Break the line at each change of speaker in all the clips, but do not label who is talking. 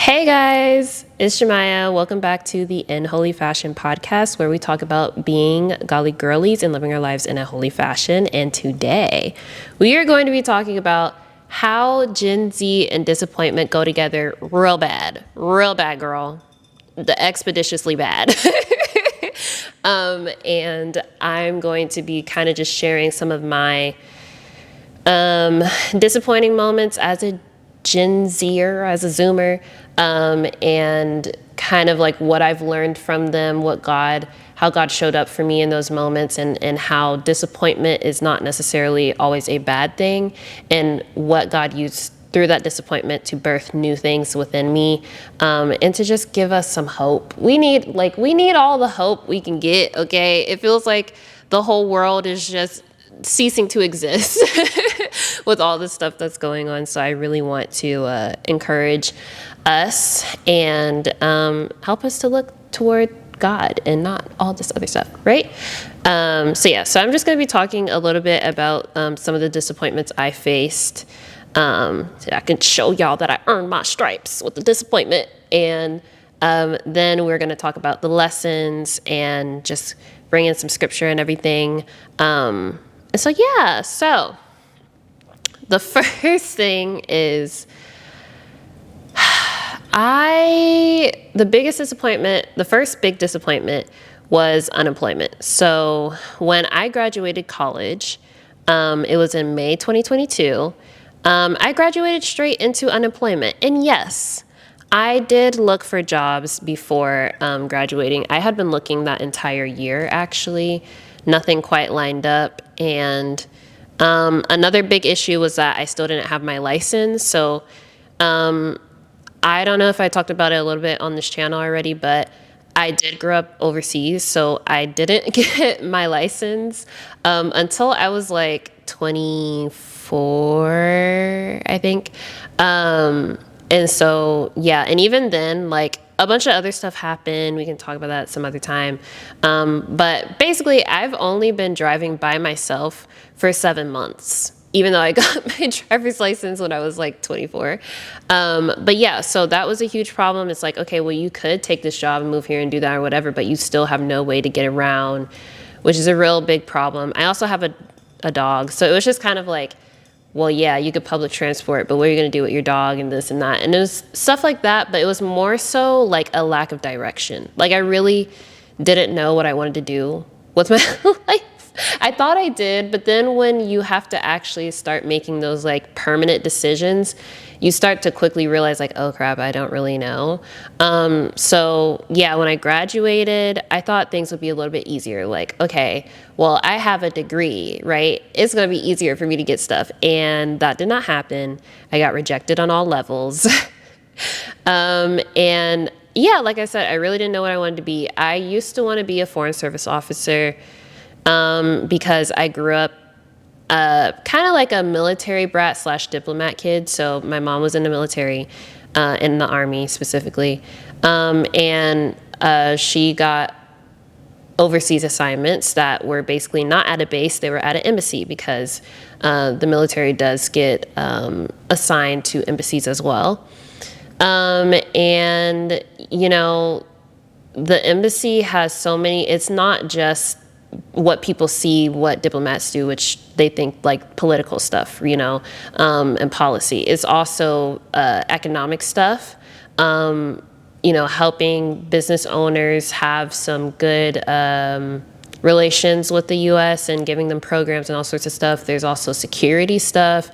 Hey guys, it's Jamiyah. Welcome back to the In Holy Fashion podcast, where we talk about being godly girlies and living our lives in a holy fashion. And today we are going to be talking about how Gen Z and disappointment go together real bad, girl. The expeditiously bad. And I'm going to be kind of just sharing some of my disappointing moments as a Gen Zer, as a Zoomer, and kind of like what I've learned from them, how God showed up for me in those moments, and how disappointment is not necessarily always a bad thing, and what God used through that disappointment to birth new things within me, and to just give us some hope. We need all the hope we can get. Okay, it feels like the whole world is just ceasing to exist with all the stuff that's going on. So I really want to encourage us and help us to look toward God and not all this other stuff, right? So I'm just going to be talking a little bit about some of the disappointments I faced. So I can show y'all that I earned my stripes with the disappointment. And then we're going to talk about the lessons and just bring in some scripture and everything. So the first thing is the first big disappointment was unemployment. So when I graduated college, it was in May 2022, I graduated straight into unemployment. And yes, I did look for jobs before graduating. I had been looking that entire year, actually. Nothing quite lined up. And another big issue was that I still didn't have my license. So I don't know if I talked about it a little bit on this channel already, but I did grow up overseas. So I didn't get my license until I was like 24, I think. And so, yeah, and even then, like, a bunch of other stuff happened. We can talk about that some other time. But basically, I've only been driving by myself for 7 months, even though I got my driver's license when I was like 24. But yeah, so that was a huge problem. It's like, okay, well, you could take this job and move here and do that or whatever, but you still have no way to get around, which is a real big problem. I also have a dog. So it was just kind of like, well, yeah, you could public transport, but what are you going to do with your dog and this and that? And it was stuff like that, but it was more so like a lack of direction. Like, I really didn't know what I wanted to do with my life. I thought I did, but then when you have to actually start making those like permanent decisions, you start to quickly realize like, oh crap, I don't really know. So yeah, when I graduated, I thought things would be a little bit easier. Like, okay, well, I have a degree, right? It's going to be easier for me to get stuff. And that did not happen. I got rejected on all levels. And yeah, like I said, I really didn't know what I wanted to be. I used to want to be a foreign service officer. Because I grew up kind of like a military brat / diplomat kid. So my mom was in the military, in the Army specifically. And she got overseas assignments that were basically not at a base, they were at an embassy, because the military does get assigned to embassies as well. And, you know, the embassy has so many, it's not just what people see what diplomats do, which they think like political stuff, and policy. It's also economic stuff, helping business owners have some good relations with the U.S. and giving them programs and all sorts of stuff. There's also security stuff,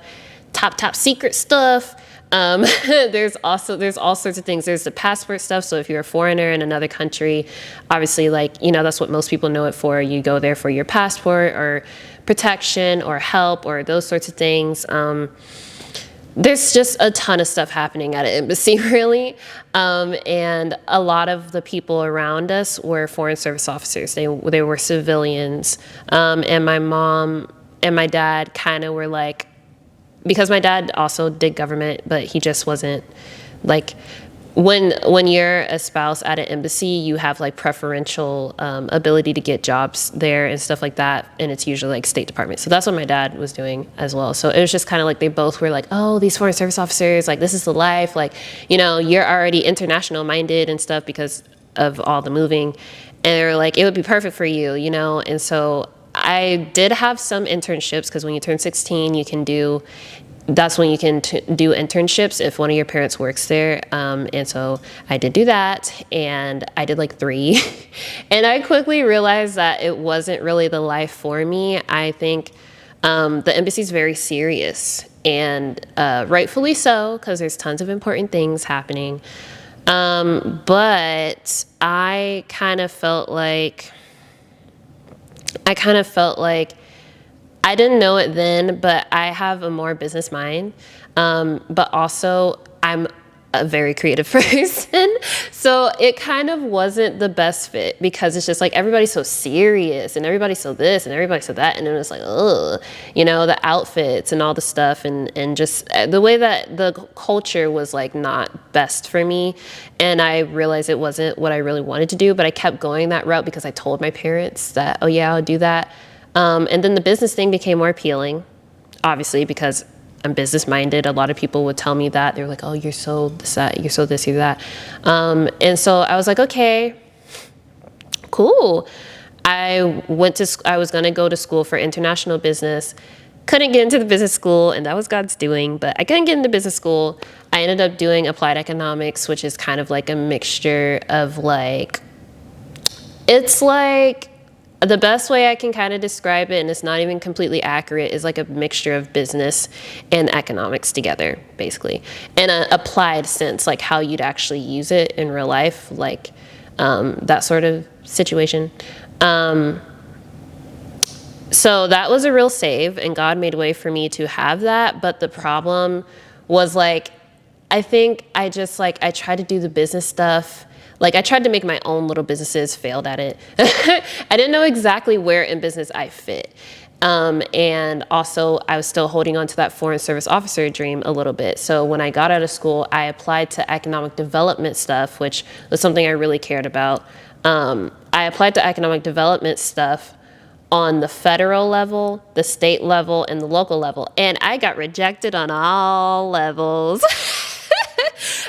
top secret stuff. There's all sorts of things. There's the passport stuff. So if you're a foreigner in another country, obviously, that's what most people know it for. You go there for your passport or protection or help or those sorts of things. There's just a ton of stuff happening at an embassy, really. And a lot of the people around us were foreign service officers. They were civilians. And my mom and my dad kind of were like, because my dad also did government, but he just wasn't like when you're a spouse at an embassy, you have like preferential ability to get jobs there and stuff like that, and it's usually like State Department. So that's what my dad was doing as well. So it was just kind of like they both were like, oh, these foreign service officers, like this is the life, like, you know, you're already international minded and stuff because of all the moving, and they were like, it would be perfect for you, you know. And so I did have some internships because when you turn 16, you can do that's when you can do internships if one of your parents works there. And so I did do that, and I did like 3. And I quickly realized that it wasn't really the life for me. I think the embassy is very serious, and rightfully so, because there's tons of important things happening. But I kind of felt like I didn't know it then, but I have a more business mind. But also I'm a very creative person. So it kind of wasn't the best fit because it's just like everybody's so serious and everybody's so this and everybody's so that. And then it's like, ugh, you know, the outfits and all the stuff and just the way that the culture was like not best for me. And I realized it wasn't what I really wanted to do, but I kept going that route because I told my parents that, oh yeah, I'll do that. And then the business thing became more appealing, obviously, because I'm business minded. A lot of people would tell me that. They were like, oh, you're so this, that, you're so this, you're that. And so I was like, okay, cool. I was going to go to school for international business. Couldn't get into the business school, and that was God's doing, but I couldn't get into business school. I ended up doing applied economics, which is kind of like a mixture of like, it's like, the best way I can kind of describe it, and it's not even completely accurate, is like a mixture of business and economics together, basically, in an applied sense, like how you'd actually use it in real life, like that sort of situation. So that was a real save, and God made a way for me to have that. But the problem was like, I think I tried to do the business stuff. Like I tried to make my own little businesses, failed at it. I didn't know exactly where in business I fit. And also I was still holding on to that foreign service officer dream a little bit. So when I got out of school, I applied to economic development stuff, which was something I really cared about. I applied to economic development stuff on the federal level, the state level, and the local level. And I got rejected on all levels.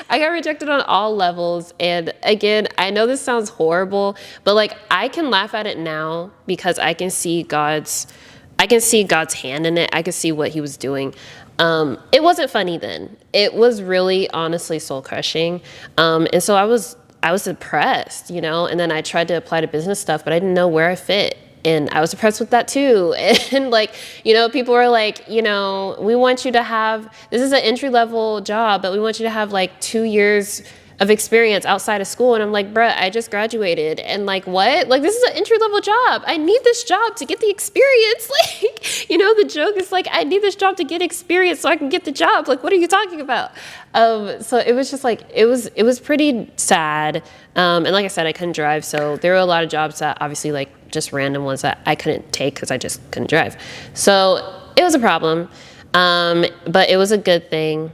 I got rejected on all levels. And again, I know this sounds horrible, but like I can laugh at it now because I can see God's hand in it. I could see what he was doing. It wasn't funny then. It was really honestly soul crushing. And so I was depressed, you know, and then I tried to apply to business stuff, but I didn't know where I fit. And I was depressed with that too. And like, you know, people were like, you know, we want you to have, this is an entry level job, but we want you to have like 2 years of experience outside of school. And I'm like, bruh, I just graduated. And like, what? Like, this is an entry level job. I need this job to get the experience. Like, you know, the joke is like, I need this job to get experience so I can get the job. Like, what are you talking about? So it was just like, it was pretty sad. And like I said, I couldn't drive. So there were a lot of jobs that obviously like just random ones that I couldn't take because I just couldn't drive. So it was a problem. But it was a good thing.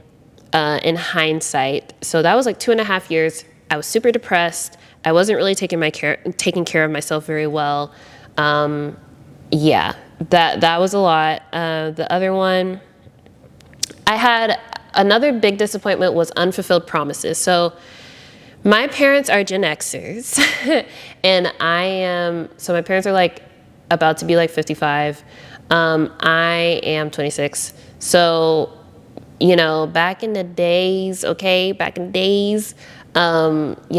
In hindsight. So that was like 2.5 years. I was super depressed. I wasn't really taking care of myself very well. Yeah, that was a lot. The other one, I had another big disappointment was unfulfilled promises. So my parents are Gen Xers and so my parents are like about to be like 55. I am 26. So you know, back in the days, you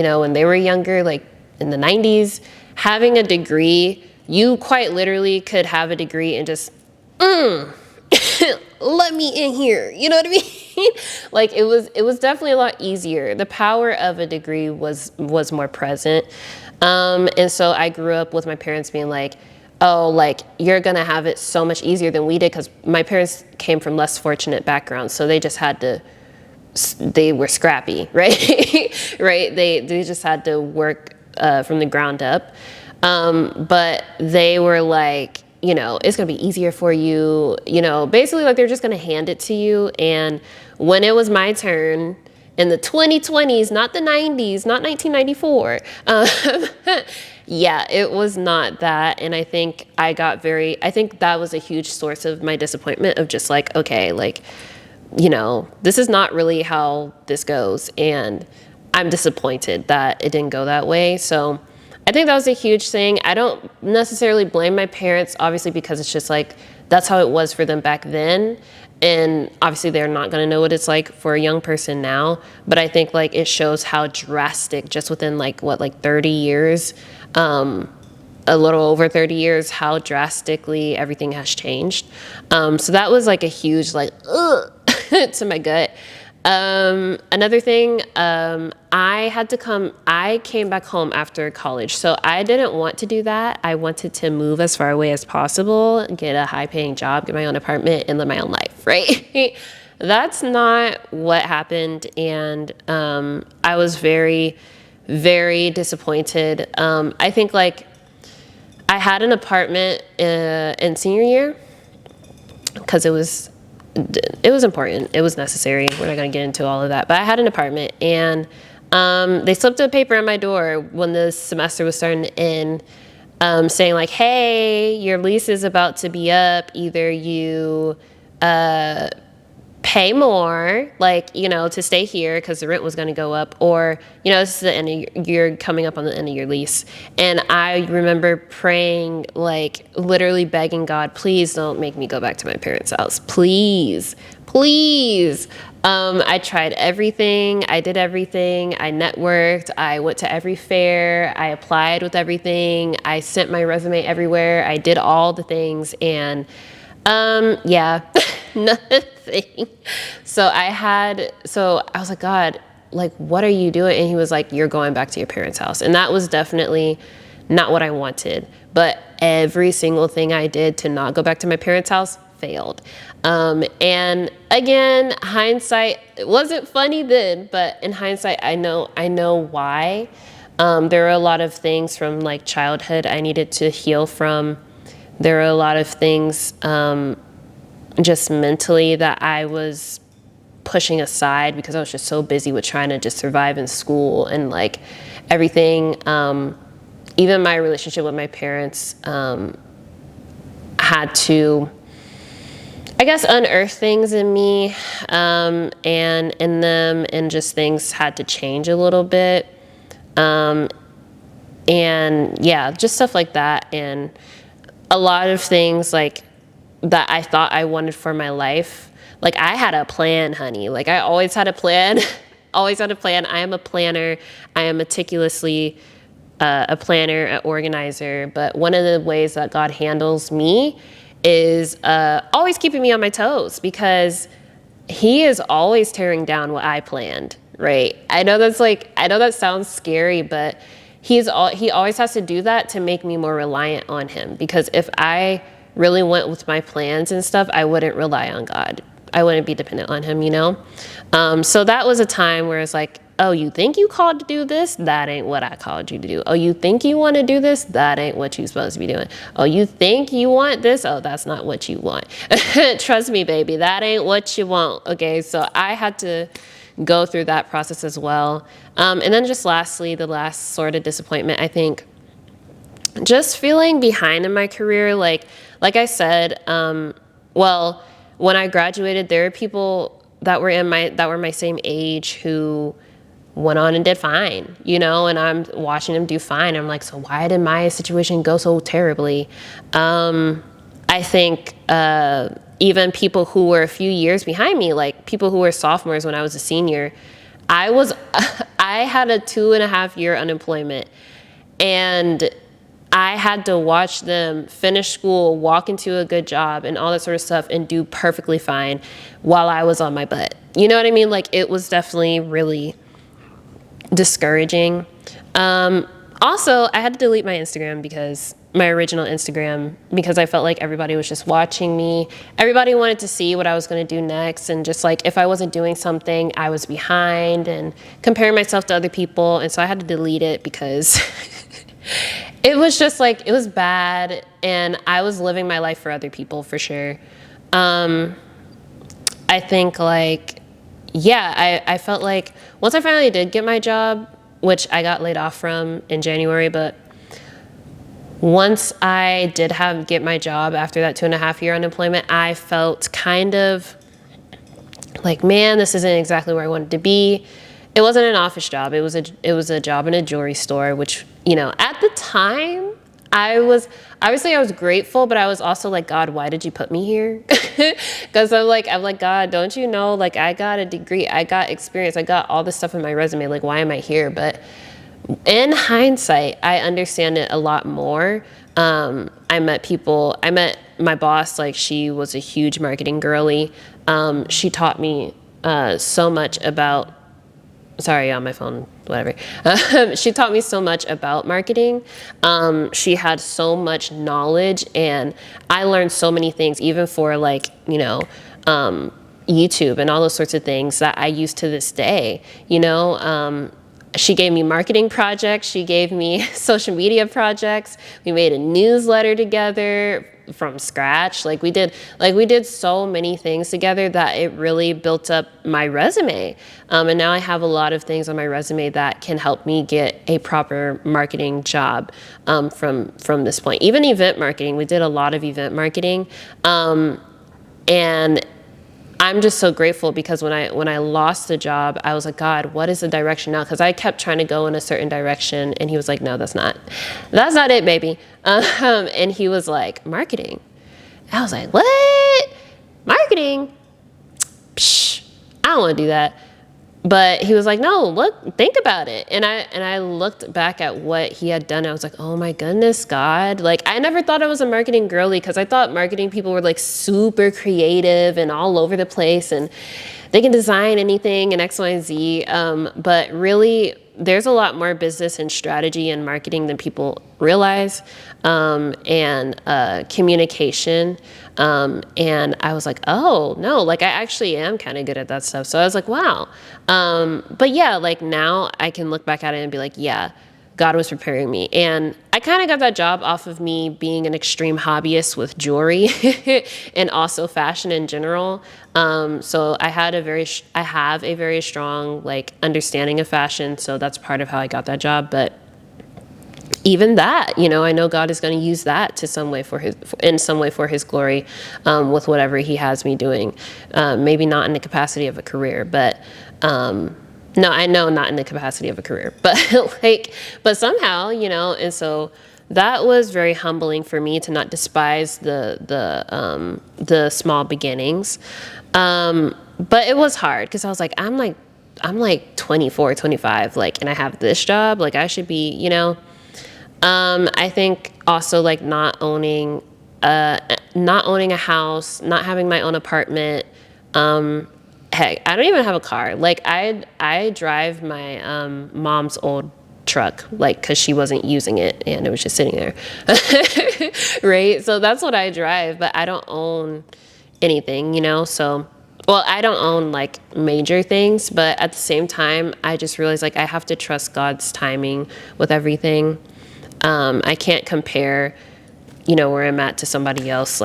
know, when they were younger, like in the 90s, having a degree, you quite literally could have a degree and just, let me in here. You know what I mean? Like it was definitely a lot easier. The power of a degree was more present. And so I grew up with my parents being like, oh, like you're gonna have it so much easier than we did, because my parents came from less fortunate backgrounds, so they just they were scrappy, right? Right? They just had to work from the ground up. But they were like, you know, it's gonna be easier for you, you know, basically like they're just gonna hand it to you. And when it was my turn, in the 2020s, not the 90s, not 1994. Yeah, it was not that. And I think I think that was a huge source of my disappointment of just like, okay, like, this is not really how this goes. And I'm disappointed that it didn't go that way. So I think that was a huge thing. I don't necessarily blame my parents, obviously, because it's just like, that's how it was for them back then. And obviously they're not going to know what it's like for a young person now. But I think like it shows how drastic just within like 30 years, a little over 30 years, how drastically everything has changed. So that was like a huge like, ugh, to my gut. Another thing, I came back home after college. So I didn't want to do that. I wanted to move as far away as possible, get a high paying job, get my own apartment, and live my own life, right? That's not what happened. And I was very, very disappointed. I think like I had an apartment in senior year because it was important. It was necessary. We're not going to get into all of that. But I had an apartment, and they slipped a paper on my door when the semester was starting to end, saying like, hey, your lease is about to be up. Either you pay more, like, to stay here because the rent was going to go up, or, this is the end of you're coming up on the end of your lease. And I remember praying, like literally begging God, please don't make me go back to my parents' house. Please, please. I tried everything. I did everything. I networked. I went to every fair. I applied with everything. I sent my resume everywhere. I did all the things. And yeah, nothing. So I was like, God, like, what are you doing? And he was like, you're going back to your parents' house. And that was definitely not what I wanted. But every single thing I did to not go back to my parents' house failed. And again, hindsight, it wasn't funny then, but in hindsight, I know why. There were a lot of things from like childhood I needed to heal from. There were a lot of things just mentally that I was pushing aside because I was just so busy with trying to just survive in school and like everything. Even my relationship with my parents had to, I guess, unearth things in me and in them, and just things had to change a little bit. And yeah, just stuff like that. And a lot of things like that I thought I wanted for my life. Like I had a plan, honey. Like I always had a plan, always had a plan. I am a planner. I am meticulously a planner, an organizer. But one of the ways that God handles me is always keeping me on my toes, because he is always tearing down what I planned, right? I know that sounds scary, but he always has to do that to make me more reliant on him. Because if I really went with my plans and stuff, I wouldn't rely on God. I wouldn't be dependent on him, So that was a time where it's like, oh, you think you called to do this? That ain't what I called you to do. Oh, you think you want to do this? That ain't what you're supposed to be doing. Oh, you think you want this? Oh, that's not what you want. Trust me, baby, that ain't what you want. Okay, so I had to go through that process as well. And then just lastly, the last sort of disappointment, I think, just feeling behind in my career. Like I said, well, when I graduated, there were people that were my same age who went on and did fine, and I'm watching them do fine. I'm like, so why did my situation go so terribly? I think even people who were a few years behind me, like people who were sophomores when I was a senior, I had a 2.5 year unemployment, and I had to watch them finish school, walk into a good job and all that sort of stuff and do perfectly fine while I was on my butt. You know what I mean? Like it was definitely really discouraging. Also, I had to delete my Instagram, because my original Instagram, because I felt like everybody was just watching me. Everybody wanted to see what I was going to do next. And just like, if I wasn't doing something, I was behind and comparing myself to other people. And so I had to delete it because it was just like, it was bad. And I was living my life for other people for sure. I think like, yeah, I felt like once I finally did get my job, which I got laid off from in January, but once I did get my job after that 2.5 year unemployment, I felt kind of like, man, this isn't exactly where I wanted to be. It wasn't an office job. It was a job in a jewelry store, which, at the time I was grateful, but I was also like, God, why did you put me here? Because I'm like, God, don't you know, like, I got a degree, I got experience, I got all this stuff in my resume. Like, why am I here? But in hindsight, I understand it a lot more. I met my boss, like, she was a huge marketing girly. She taught me so much about, sorry, on my phone, whatever. She taught me so much about marketing. She had so much knowledge, and I learned so many things, even for like, YouTube and all those sorts of things that I use to this day, She gave me marketing projects. She gave me social media projects. We made a newsletter together from scratch. We did so many things together that it really built up my resume. And now I have a lot of things on my resume that can help me get a proper marketing job from this point. Even event marketing, we did a lot of event marketing. And I'm just so grateful, because when I lost the job, I was like, God, what is the direction now? Because I kept trying to go in a certain direction, and he was like, no, that's not it, baby. And he was like, marketing. I was like, what? Marketing? Psh, I don't want to do that. But he was like, no, look, think about it. And I looked back at what he had done. I was like, oh my goodness, God. I never thought I was a marketing girly, because I thought marketing people were super creative and all over the place, and they can design anything and X, Y, and Z. But really, there's a lot more business and strategy in marketing than people realize, and communication. And I was like, oh no, I actually am kind of good at that stuff. So I was like, wow. But yeah, now I can look back at it and be like, yeah, God was preparing me. And I kind of got that job off of me being an extreme hobbyist with jewelry and also fashion in general. So I have a very strong understanding of fashion. So that's part of how I got that job. But even that, I know God is going to use that in some way for his glory, with whatever he has me doing. Maybe not in the capacity of a career, but, no, I know not in the capacity of a career, but but somehow, and so that was very humbling for me, to not despise the small beginnings. But it was hard, because I was like, I'm 24, 25, and I have this job, I should be, I think also not owning a house, not having my own apartment. Heck, I don't even have a car. I drive my mom's old truck, because she wasn't using it and it was just sitting there. Right? So that's what I drive, but I don't own anything, so, well, I don't own major things, but at the same time, I just realized I have to trust God's timing with everything. I can't compare, where I'm at to somebody else.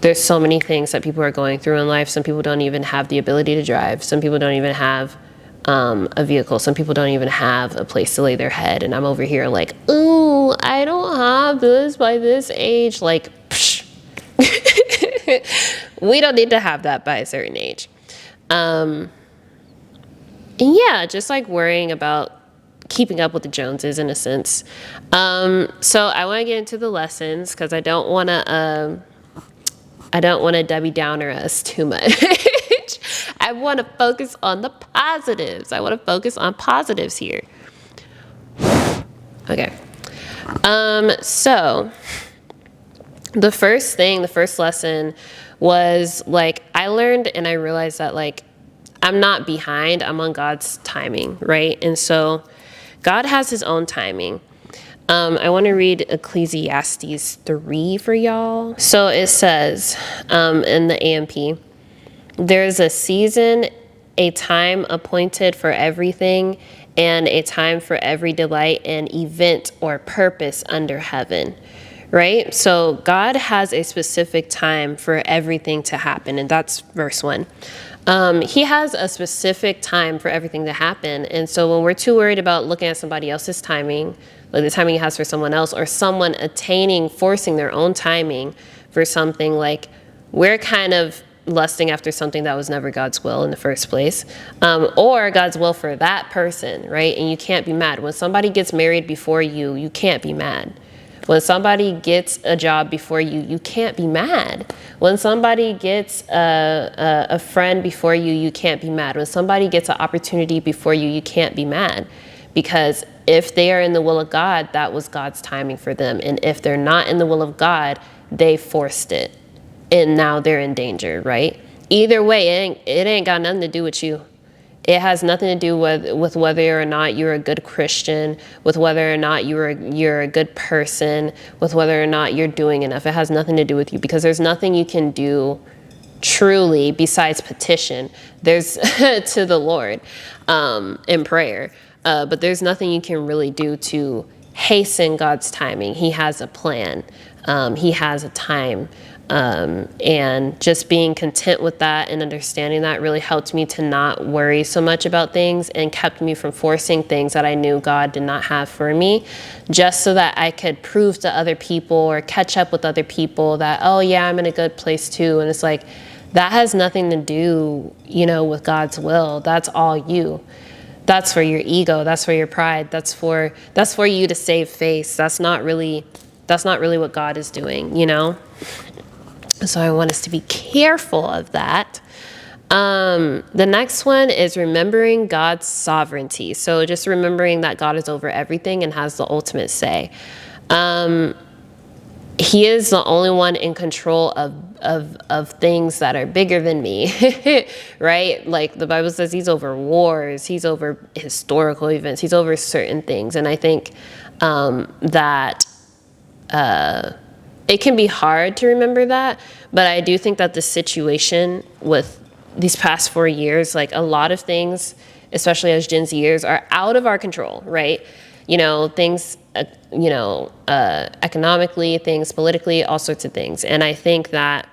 There's so many things that people are going through in life. Some people don't even have the ability to drive. Some people don't even have a vehicle. Some people don't even have a place to lay their head. And I'm over here ooh, I don't have this by this age. Psh. We don't need to have that by a certain age. And yeah, just worrying about keeping up with the Joneses in a sense. So I want to get into the lessons, because I don't want to Debbie Downer us too much. I want to focus on the positives. I want to focus on positives here. Okay. So the first lesson was I learned and I realized that I'm not behind. I'm on God's timing, right? And so God has his own timing. I want to read Ecclesiastes 3 for y'all. So it says in the AMP, there's a season, a time appointed for everything, and a time for every delight and event or purpose under heaven. Right? So God has a specific time for everything to happen, and that's verse 1. He has a specific time for everything to happen. And so when we're too worried about looking at somebody else's timing, like the timing he has for someone else, or someone forcing their own timing for something, like we're kind of lusting after something that was never God's will in the first place, or God's will for that person, right? And you can't be mad. When somebody gets married before you, you can't be mad. When somebody gets a job before you, you can't be mad. When somebody gets a friend before you, you can't be mad. When somebody gets an opportunity before you, you can't be mad. Because if they are in the will of God, that was God's timing for them. And if they're not in the will of God, they forced it. And now they're in danger, right? Either way, it ain't got nothing to do with you. It has nothing to do with whether or not you're a good Christian, with whether or not you're a good person, with whether or not you're doing enough. It has nothing to do with you, because there's nothing you can do truly besides petition. There's to the Lord in prayer, but there's nothing you can really do to hasten God's timing. He has a plan. He has a time. And just being content with that and understanding that really helped me to not worry so much about things, and kept me from forcing things that I knew God did not have for me, just so that I could prove to other people or catch up with other people that, oh yeah, I'm in a good place too. And it's like, that has nothing to do, with God's will. That's all you. That's for your ego. That's for your pride. That's for you to save face. That's not really what God is doing, So I want us to be careful of that. The next one is remembering God's sovereignty. So just remembering that God is over everything and has the ultimate say. He is the only one in control of things that are bigger than me, right? Like the Bible says, he's over wars, he's over historical events, he's over certain things. And I think that it can be hard to remember that, but I do think that the situation with these past 4 years, like a lot of things, especially as Gen Zers, are out of our control, right? Things, economically, things politically, all sorts of things. And I think that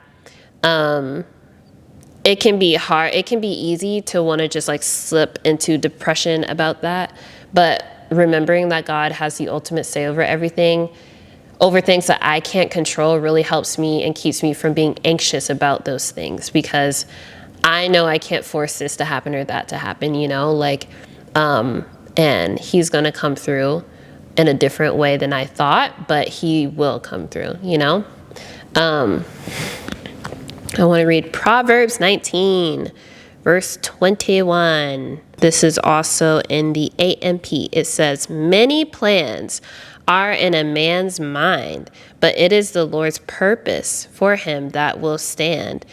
it can be hard. It can be easy to want to just like slip into depression about that. But remembering that God has the ultimate say over everything, over things that I can't control, really helps me and keeps me from being anxious about those things, because I know I can't force this to happen or that to happen, and he's going to come through in a different way than I thought, but he will come through, I want to read Proverbs 19, verse 21. This is also in the AMP. It says, many plans are in a man's mind, but it is the Lord's purpose for him that will stand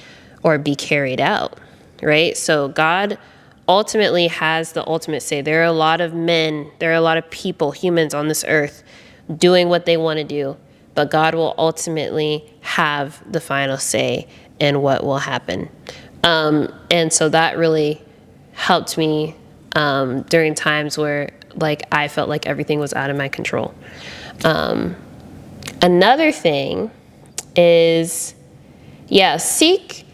or be carried out, right? So God ultimately has the ultimate say. There are a lot of men, there are a lot of people, humans on this earth doing what they want to do, but God will ultimately have the final say in what will happen. And so that really helped me during times where I felt like everything was out of my control. Another thing is, seek.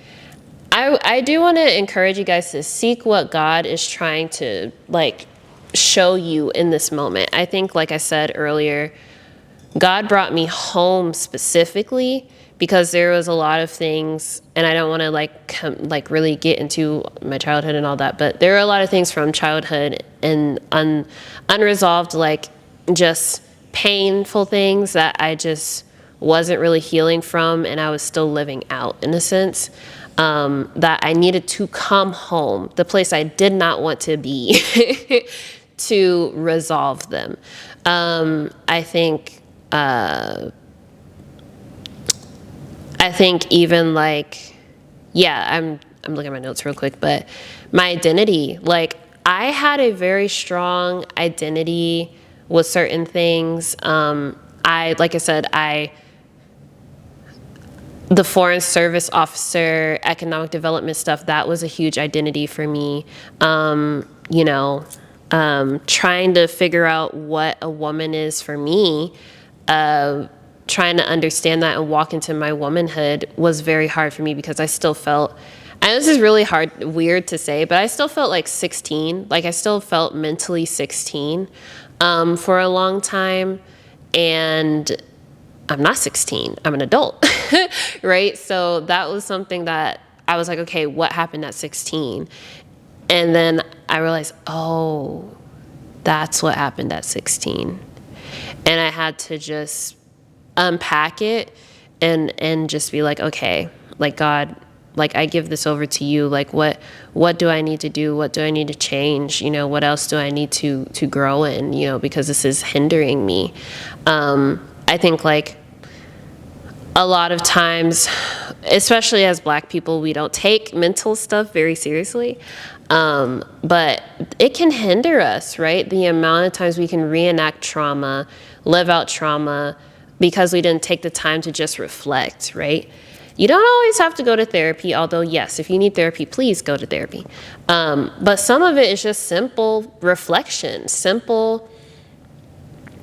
I do want to encourage you guys to seek what God is trying to show you in this moment. I think, like I said earlier, God brought me home specifically because there was a lot of things, and I don't want to really get into my childhood and all that, but there are a lot of things from childhood and unresolved, just painful things that I just wasn't really healing from, and I was still living out in a sense, that I needed to come home, the place I did not want to be, to resolve them. I think even I'm looking at my notes real quick, but my identity, I had a very strong identity with certain things. The Foreign Service Officer, economic development stuff, that was a huge identity for me. Trying to figure out what a woman is for me, trying to understand that and walk into my womanhood was very hard for me because I still felt And this is really weird to say, but I still felt like 16. Like I still felt mentally 16 for a long time. And I'm not 16, I'm an adult, right? So that was something that I was like, okay, what happened at 16? And then I realized, oh, that's what happened at 16. And I had to just unpack it and just be like, okay, like God, like I give this over to you. Like what do I need to do? What do I need to change? You know, what else do I need to grow in, you know, because this is hindering me. I think like a lot of times, especially as Black people, we don't take mental stuff very seriously. But it can hinder us, right? The amount of times we can reenact trauma, live out trauma, because we didn't take the time to just reflect, right? You don't always have to go to therapy, although yes, if you need therapy, please go to therapy. But some of it is just simple reflection, simple,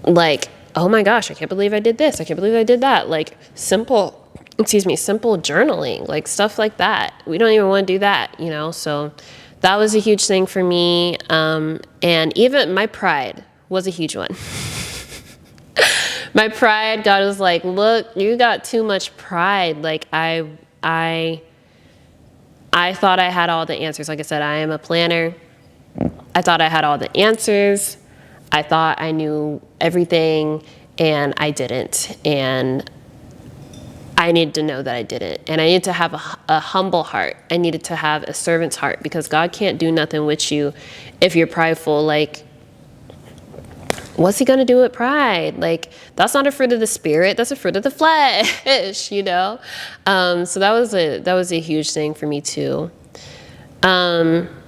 like, oh my gosh, I can't believe I did this. I can't believe I did that. Like simple journaling, like stuff like that. We don't even want to do that, you know? So that was a huge thing for me. And even my pride was a huge one. My pride, God was like, look, you got too much pride. Like I thought I had all the answers. Like I said, I am a planner. I thought I had all the answers. I thought I knew everything, and I didn't. And I needed to know that I didn't. And I needed to have a humble heart. I needed to have a servant's heart, because God can't do nothing with you if you're prideful. Like, what's he gonna do with pride? Like, that's not a fruit of the spirit, that's a fruit of the flesh, you know? So that was a huge thing for me too.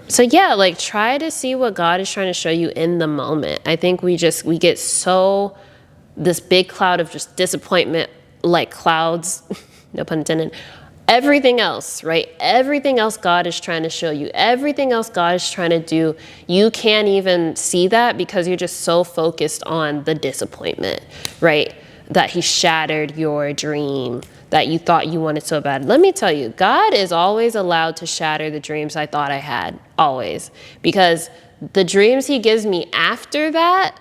So yeah, like try to see what God is trying to show you in the moment. I think we get so, this big cloud of just disappointment, like clouds, no pun intended, everything else, right? Everything else God is trying to show you, everything else God is trying to do, you can't even see that because you're just so focused on the disappointment, right? That he shattered your dream that you thought you wanted so bad. Let me tell you, God is always allowed to shatter the dreams I thought I had, always. Because the dreams he gives me after that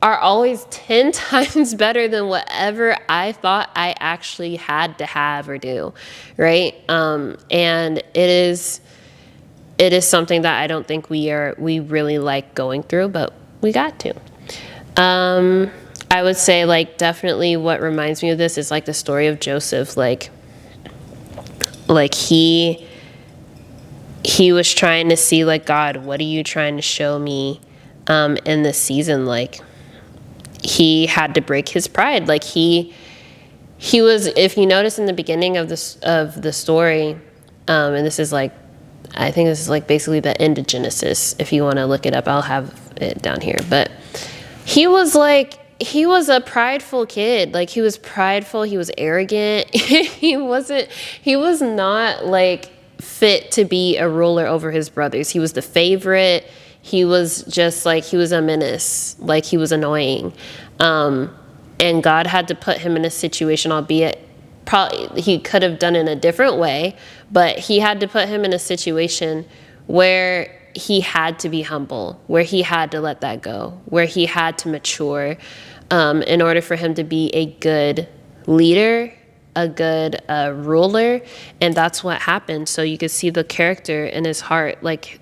are always 10 times better than whatever I thought I actually had to have or do, right? And it is something that I don't think we really like going through, but we got to. I would say, like, definitely what reminds me of this is like the story of Joseph. Like he was trying to see, like, God, what are you trying to show me in this season? Like, he had to break his pride. Like he was, if you notice in the beginning of the story, and this is like, I think this is like basically the end of Genesis. If you want to look it up, I'll have it down here. But he was a prideful kid. Like, he was prideful. He was arrogant. He was not like fit to be a ruler over his brothers. He was the favorite. He was just like, he was a menace. Like, he was annoying. And God had to put him in a situation, albeit probably he could have done it in a different way, but he had to put him in a situation where he had to be humble, where he had to let that go, where he had to mature in order for him to be a good leader, a good ruler. And that's what happened. So you could see the character in his heart. Like,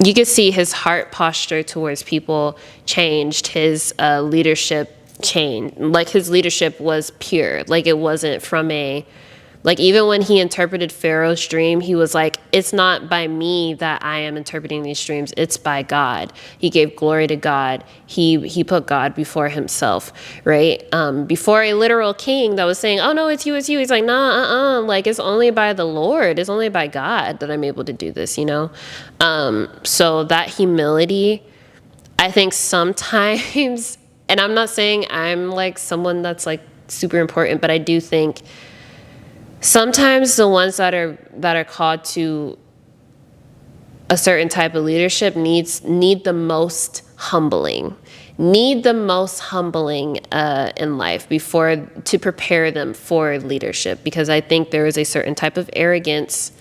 you could see his heart posture towards people changed, his leadership changed. Like, his leadership was pure. Like, it wasn't from like, even when he interpreted Pharaoh's dream, he was like, it's not by me that I am interpreting these dreams, it's by God. He gave glory to God. He put God before himself, right? Before a literal king that was saying, oh no, it's you. He's like, nah, like, it's only by the Lord, it's only by God that I'm able to do this, you know? So that humility, I think sometimes, and I'm not saying I'm like someone that's like super important, but I do think sometimes the ones that are called to a certain type of leadership need the most humbling in life to prepare them for leadership, because I think there is a certain type of arrogance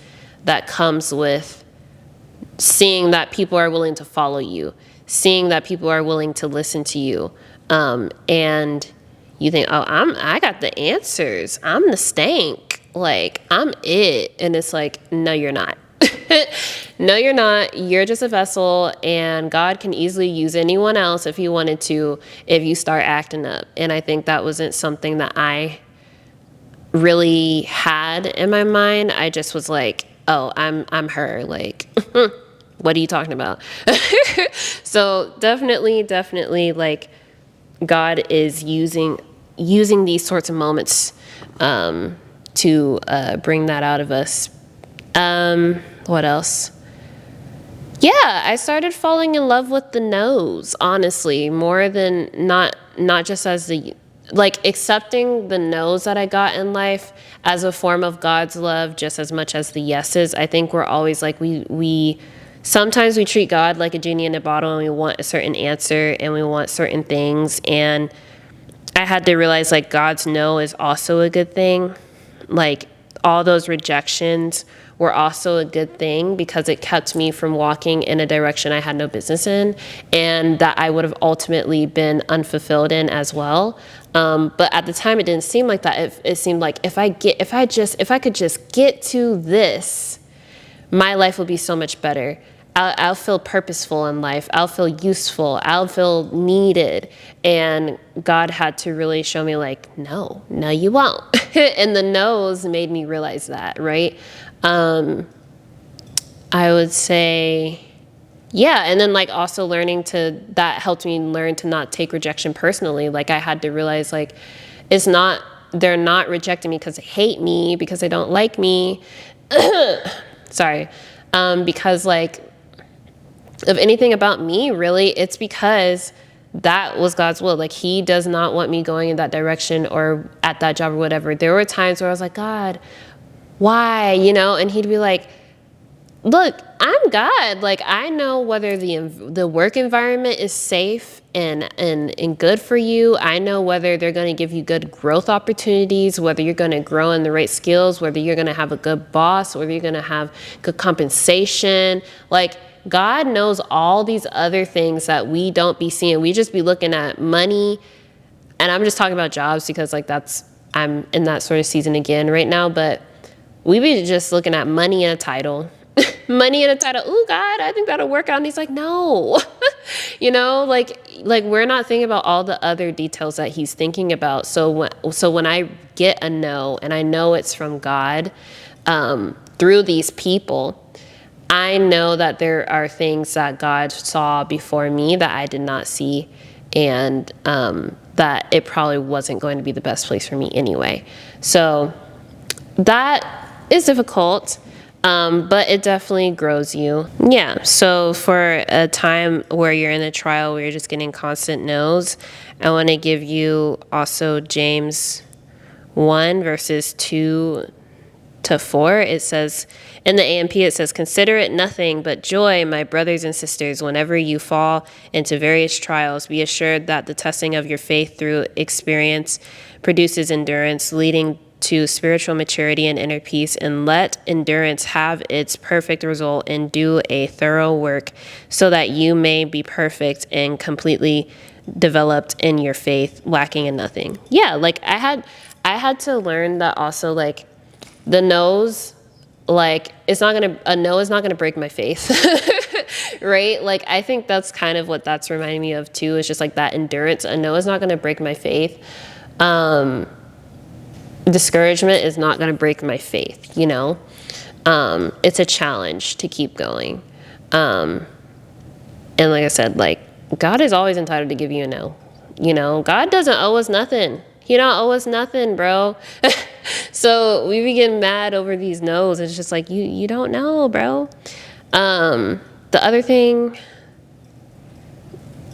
that comes with seeing that people are willing to follow you, seeing that people are willing to listen to you. And you think, oh, I got the answers. I'm the stank. Like, I'm it. And it's like, no, you're not. No, you're not. You're just a vessel, and God can easily use anyone else if he wanted to, if you start acting up. And I think that wasn't something that I really had in my mind. I just was like, oh, I'm her. Like, what are you talking about? So definitely, like, God is using these sorts of moments to bring that out of us. What else? Yeah, I started falling in love with the no's, honestly, more than not just as the, like, accepting the no's that I got in life as a form of God's love just as much as the yeses. I think we're always like, we sometimes we treat God like a genie in a bottle, and we want a certain answer and we want certain things. And I had to realize, like, God's no is also a good thing. Like, all those rejections were also a good thing, because it kept me from walking in a direction I had no business in, and that I would have ultimately been unfulfilled in as well. But at the time, it didn't seem like that. It seemed like if I could just get to this, my life will be so much better. I'll feel purposeful in life. I'll feel useful. I'll feel needed. And God had to really show me, like, no, you won't. And the no's made me realize that, right? I would say, yeah. And then, like, also that helped me learn to not take rejection personally. Like, I had to realize, like, they're not rejecting me because they hate me, because they don't like me. Sorry. Because, like, of anything about me, really, it's because that was God's will. Like, he does not want me going in that direction or at that job or whatever. There were times where I was like, God, why? And he'd be like, look, I'm God. Like, I know whether the work environment is safe and good for you. I know whether they're going to give you good growth opportunities, whether you're going to grow in the right skills, whether you're going to have a good boss, whether you're going to have good compensation. Like, God knows all these other things that we don't be seeing. We just be looking at money. And I'm just talking about jobs because, like, I'm in that sort of season again right now. But we be just looking at money and a title. Money and a title. Ooh, God, I think that'll work out. And he's like, no. Like we're not thinking about all the other details that he's thinking about. So when I get a no, and I know it's from God, through these people, I know that there are things that God saw before me that I did not see, and that it probably wasn't going to be the best place for me anyway. So that is difficult, but it definitely grows you. Yeah, so for a time where you're in a trial where you're just getting constant no's, I want to give you also James 1, verses 2 to 4. It says, in the AMP, it says, consider it nothing but joy, my brothers and sisters, whenever you fall into various trials. Be assured that the testing of your faith through experience produces endurance, leading to spiritual maturity and inner peace. And let endurance have its perfect result, and do a thorough work, so that you may be perfect and completely developed in your faith, lacking in nothing. Yeah, like I had to learn that also, like, the no's, like, a no is not gonna break my faith. Right? Like, I think that's kind of what that's reminding me of too, is just like that endurance. A no is not gonna break my faith. Discouragement is not gonna break my faith, It's a challenge to keep going. And like I said, like, God is always entitled to give you a no. God doesn't owe us nothing. He don't owe us nothing, bro. So we be getting mad over these no's. It's just like, you don't know, bro. The other thing,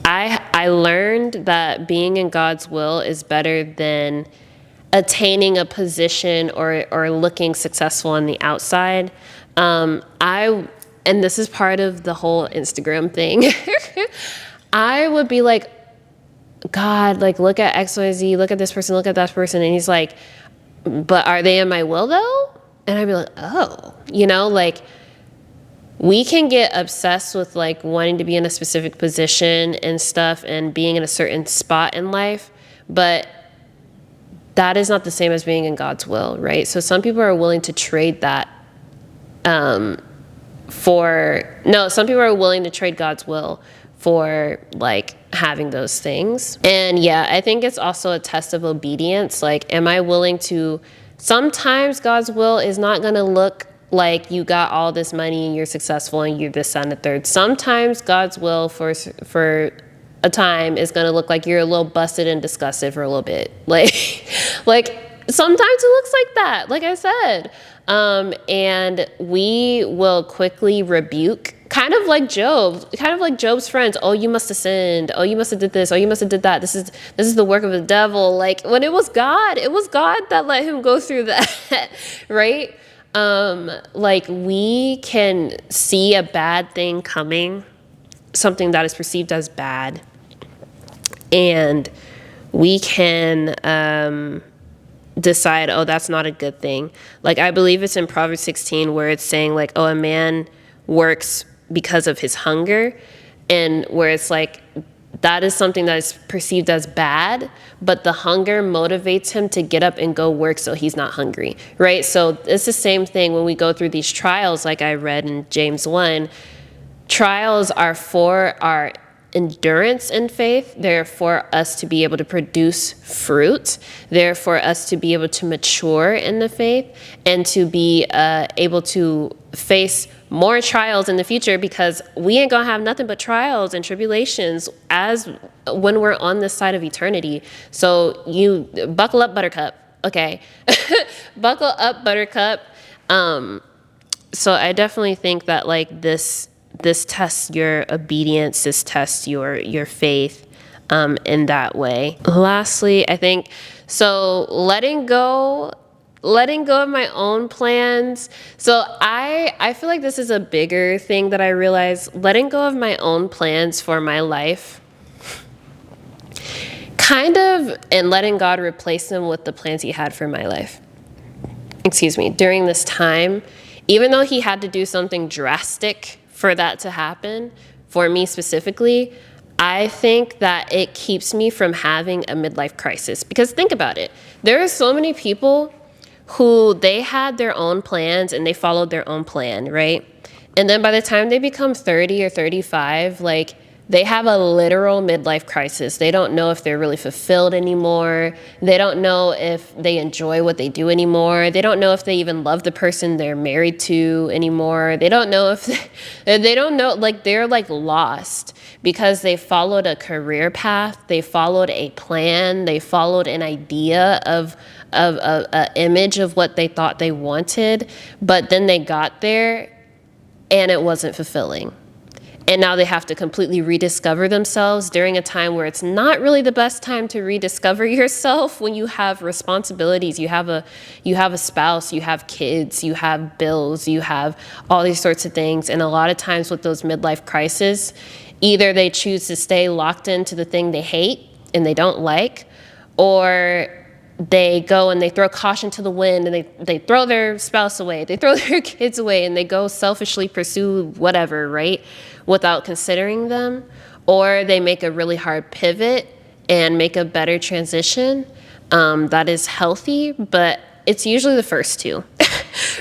I learned that being in God's will is better than attaining a position or looking successful on the outside. And this is part of the whole Instagram thing. I would be like, God, like, look at XYZ, look at this person, look at that person. And he's like, but are they in my will though? And I'd be like, oh, like we can get obsessed with like wanting to be in a specific position and stuff and being in a certain spot in life, but that is not the same as being in God's will, right? So some people are willing to trade that some people are willing to trade God's will for like having those things. And yeah, I think it's also a test of obedience. Like, am I willing to, sometimes God's will is not going to look like you got all this money and you're successful and you're this, that, and the third. Sometimes God's will for a time is going to look like you're a little busted and disgusted for a little bit. Like sometimes it looks like that, like I said. And we will quickly rebuke, kind of like Job's friends. Oh, you must have sinned. Oh, you must have did this. Oh, you must have did that. This is the work of the devil. Like, when it was God that let him go through that, right? Like, we can see a bad thing coming, something that is perceived as bad, and we can decide, oh, that's not a good thing. Like, I believe it's in Proverbs 16 where it's saying like, oh, a man works because of his hunger, and where it's like that is something that is perceived as bad, but the hunger motivates him to get up and go work so he's not hungry, right? So it's the same thing when we go through these trials, like I read in James 1. Trials are for our endurance in faith. They're for us to be able to produce fruit. They're for us to be able to mature in the faith and to be able to face more trials in the future, because we ain't gonna have nothing but trials and tribulations as when we're on this side of eternity. So you buckle up, buttercup. Okay. Buckle up, buttercup. So I definitely think that like this tests your obedience, this tests your faith in that way. Lastly, I think, so letting go of my own plans. So I feel like this is a bigger thing that I realized. Letting go of my own plans for my life, kind of, and letting God replace them with the plans he had for my life. During this time, even though he had to do something drastic for that to happen, for me specifically, I think that it keeps me from having a midlife crisis. Because think about it. There are so many people who they had their own plans and they followed their own plan, right? And then by the time they become 30 or 35, like, they have a literal midlife crisis. They don't know if they're really fulfilled anymore. They don't know if they enjoy what they do anymore. They don't know if they even love the person they're married to anymore. They don't know if they don't know, like, they're like lost because they followed a career path. They followed a plan. They followed an idea of an image of what they thought they wanted, but then they got there and it wasn't fulfilling. And now they have to completely rediscover themselves during a time where it's not really the best time to rediscover yourself, when you have responsibilities, you have a spouse, you have kids, you have bills, you have all these sorts of things. And a lot of times with those midlife crises, either they choose to stay locked into the thing they hate and they don't like, or they go and they throw caution to the wind and they throw their spouse away, they throw their kids away, and they go selfishly pursue whatever, right, without considering them. Or they make a really hard pivot and make a better transition that is healthy, but it's usually the first two,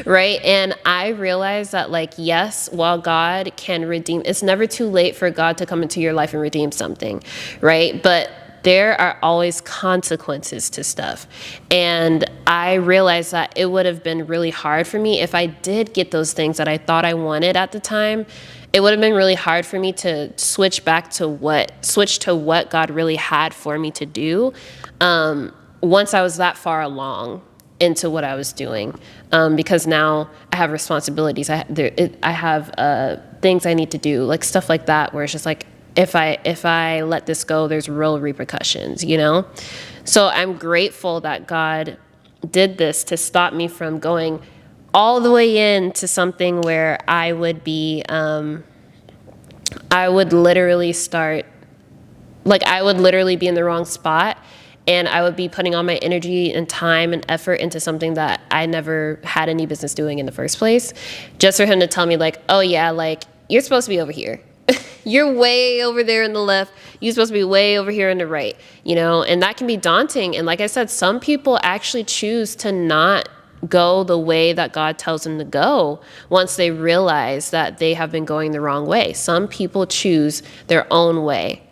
right? And I realize that, like, yes, while God can redeem, it's never too late for God to come into your life and redeem something, right? But there are always consequences to stuff. And I realized that it would have been really hard for me if I did get those things that I thought I wanted at the time. It would have been really hard for me to switch to what God really had for me to do once I was that far along into what I was doing, because now I have responsibilities. I have things I need to do, like stuff like that, where it's just like, if I let this go, there's real repercussions, you know? So I'm grateful that God did this to stop me from going all the way into something where I would be, I would literally be in the wrong spot and I would be putting all my energy and time and effort into something that I never had any business doing in the first place, just for him to tell me like, oh yeah, like you're supposed to be over here. You're way over there in the left. You're supposed to be way over here in the right, and that can be daunting. And like I said, some people actually choose to not go the way that God tells them to go once they realize that they have been going the wrong way. Some people choose their own way,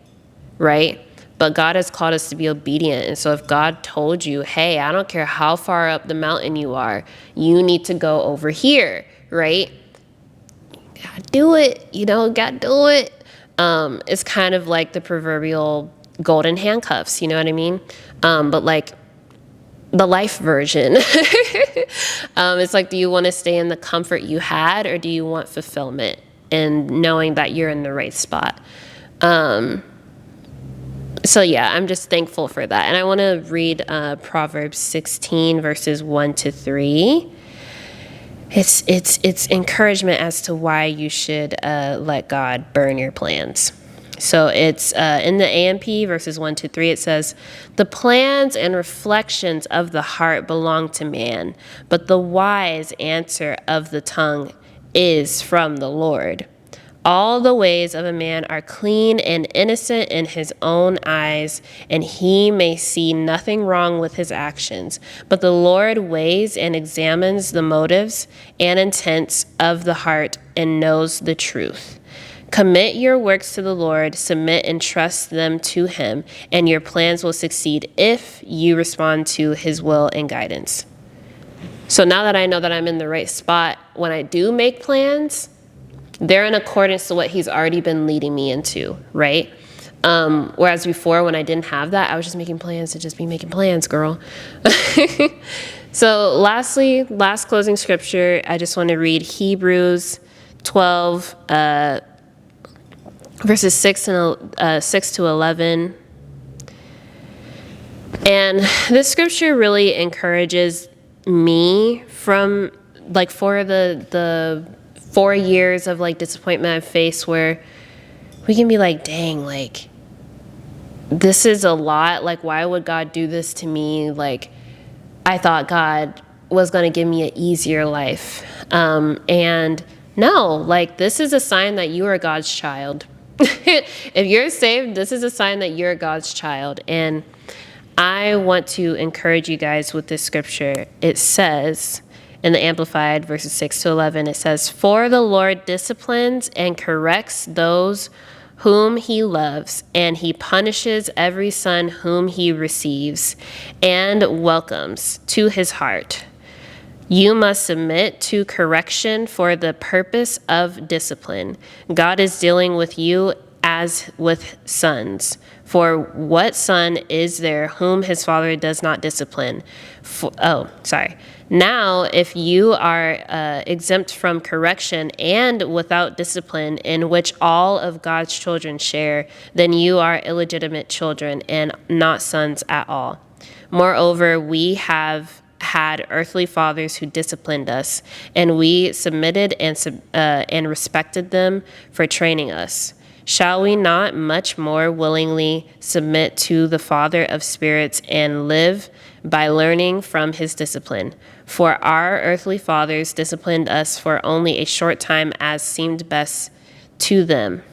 right? But God has called us to be obedient. And so if God told you, hey, I don't care how far up the mountain you are, you need to go over here, right? Gotta do it, gotta do it. It's kind of like the proverbial golden handcuffs, you know what I mean? But like the life version. It's like, do you want to stay in the comfort you had, or do you want fulfillment and knowing that you're in the right spot? So yeah, I'm just thankful for that. And I want to read Proverbs 16 verses 1-3. It's encouragement as to why you should let God burn your plans. So it's in the AMP verses 1-3, it says, the plans and reflections of the heart belong to man, but the wise answer of the tongue is from the Lord. All the ways of a man are clean and innocent in his own eyes, and he may see nothing wrong with his actions. But the Lord weighs and examines the motives and intents of the heart and knows the truth. Commit your works to the Lord, submit and trust them to him, and your plans will succeed if you respond to his will and guidance. So now that I know that I'm in the right spot, when I do make plans, they're in accordance to what he's already been leading me into, right? Whereas before, when I didn't have that, I was just making plans to just be making plans, girl. So lastly, last closing scripture, I just want to read Hebrews 12, verses 6-11. And this scripture really encourages me from, like, for the 4 years of like disappointment I've faced, where we can be like, dang, like this is a lot. Like, why would God do this to me? Like, I thought God was going to give me an easier life. And no, like, this is a sign that you are God's child. If you're saved, this is a sign that you're God's child. And I want to encourage you guys with this scripture. It says, in the Amplified, verses 6-11, it says, for the Lord disciplines and corrects those whom he loves, and he punishes every son whom he receives and welcomes to his heart. You must submit to correction for the purpose of discipline. God is dealing with you as with sons. For what son is there whom his father does not discipline? Now, if you are exempt from correction and without discipline, in which all of God's children share, then you are illegitimate children and not sons at all. Moreover, we have had earthly fathers who disciplined us, and we submitted and respected them for training us. Shall we not much more willingly submit to the Father of spirits and live by learning from his discipline? For our earthly fathers disciplined us for only a short time as seemed best to them.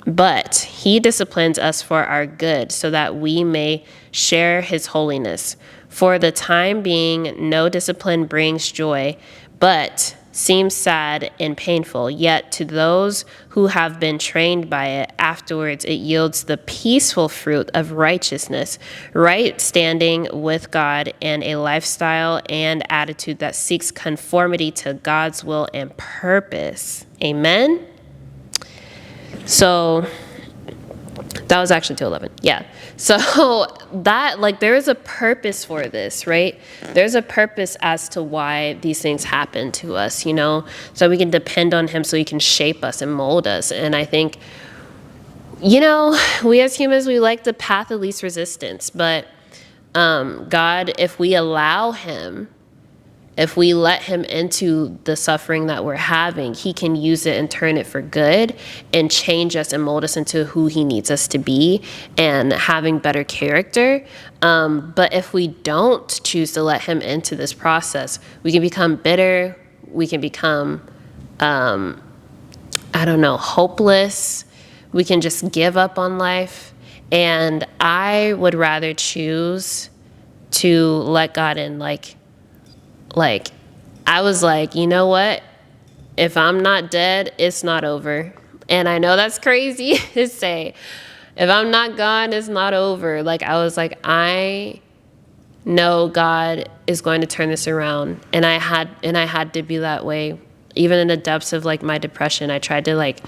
But he disciplines us for our good, so that we may share his holiness. For the time being, no discipline brings joy, but seems sad and painful. Yet to those who have been trained by it, afterwards it yields the peaceful fruit of righteousness, right standing with God, and a lifestyle and attitude that seeks conformity to God's will and purpose. Amen? So that was actually 2:11. Yeah. So that, like, there is a purpose for this, right? There's a purpose as to why these things happen to us, so we can depend on him, so he can shape us and mold us. And I think, we as humans, we like the path of least resistance, but God, if we allow him if we let him into the suffering that we're having, he can use it and turn it for good and change us and mold us into who he needs us to be and having better character. But if we don't choose to let him into this process, we can become bitter. We can become, hopeless. We can just give up on life. And I would rather choose to let God in. Like, I was like, you know what? If I'm not dead, it's not over. And I know that's crazy to say. If I'm not gone, it's not over. Like, I was like, I know God is going to turn this around. And I had to be that way. Even in the depths of like my depression, I tried to like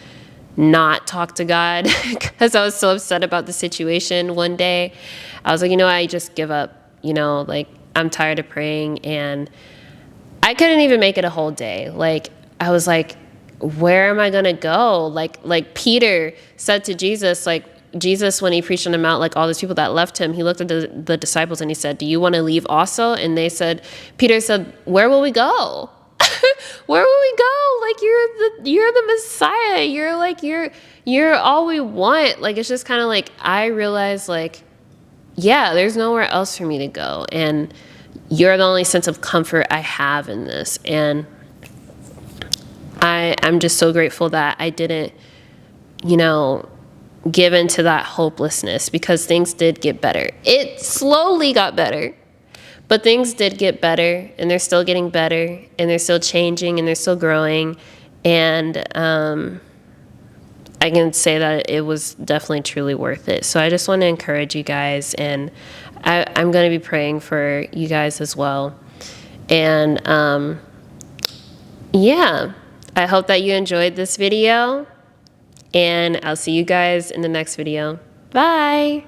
not talk to God because I was so upset about the situation. One day I was like, I just give up, like I'm tired of praying. And I couldn't even make it a whole day. Like, I was like, where am I going to go? Like Peter said to Jesus, like Jesus, when he preached on the mount, like all those people that left him, he looked at the disciples and he said, do you want to leave also? And Peter said, where will we go? Where will we go? Like, you're the Messiah. You're all we want. Like, it's just kind of like, I realized like, yeah, there's nowhere else for me to go. And you're the only sense of comfort I have in this. And I'm just so grateful that I didn't, give into that hopelessness, because things did get better. It slowly got better, but things did get better, and they're still getting better, and they're still changing, and they're still growing. And I can say that it was definitely truly worth it. So I just want to encourage you guys, and I'm going to be praying for you guys as well. And yeah, I hope that you enjoyed this video, and I'll see you guys in the next video. Bye.